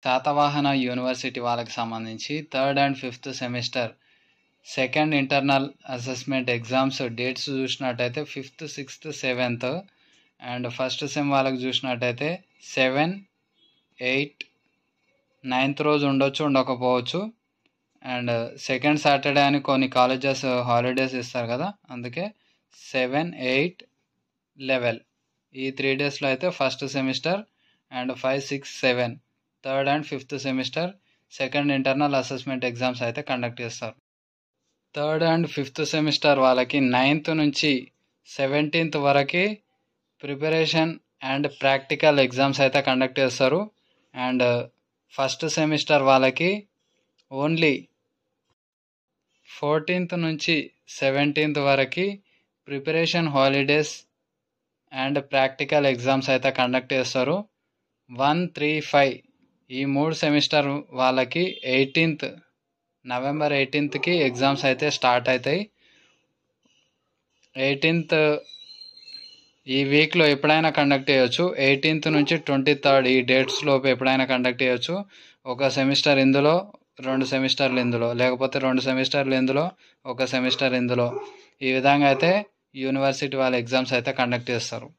Satavahana university వాళ్ళకి సంబంధించి 3rd and 5th semester second internal assessment exams dates చూసినట్టయితే 5th, 6th, 7th and first sem వాళ్ళకి చూసినట్టయితే 7, 8, 9th రోజు ఉండొచ్చు, ఉండకపోవచ్చు. అండ్ సెకండ్ సాటర్డే అని కొన్ని కాలేజెస్ హాలిడేస్ ఇస్తారు కదా, అందుకే 7, 8, 11 ఈ 3 డేస్లో అయితే first semester and 5, 6, 7 3rd and 5th semester second internal assessment exams అయితే కండక్ట్ చేస్తారు. 3rd అండ్ 5th సెమిస్టర్ వాళ్ళకి 9th నుంచి 17th వరకు ప్రిపరేషన్ అండ్ ప్రాక్టికల్ ఎగ్జామ్స్ అయితే కండక్ట్ చేస్తారు. అండ్ ఫస్ట్ సెమిస్టర్ వాళ్ళకి ఓన్లీ 14th నుంచి 17th వరకు preparation holidays and practical exams అయితే కండక్ట్ చేస్తారు. 1, 3, 5 ఈ 3 సెమిస్టర్ వాళ్ళకి నవంబర్ 18కి ఎగ్జామ్స్ అయితే స్టార్ట్ అవుతాయి. 18th ఈ వీక్లో ఎప్పుడైనా కండక్ట్ చేయొచ్చు. 18th నుంచి 23rd ఈ డేట్స్ లోపు ఎప్పుడైనా కండక్ట్ చేయొచ్చు. ఒక సెమిస్టర్ ఇందులో, 2 సెమిస్టర్లు ఇందులో, లేకపోతే 2 సెమిస్టర్లు ఇందులో, ఒక సెమిస్టర్ ఇందులో, ఈ విధంగా అయితే యూనివర్సిటీ వాళ్ళ ఎగ్జామ్స్ అయితే కండక్ట్ చేస్తారు.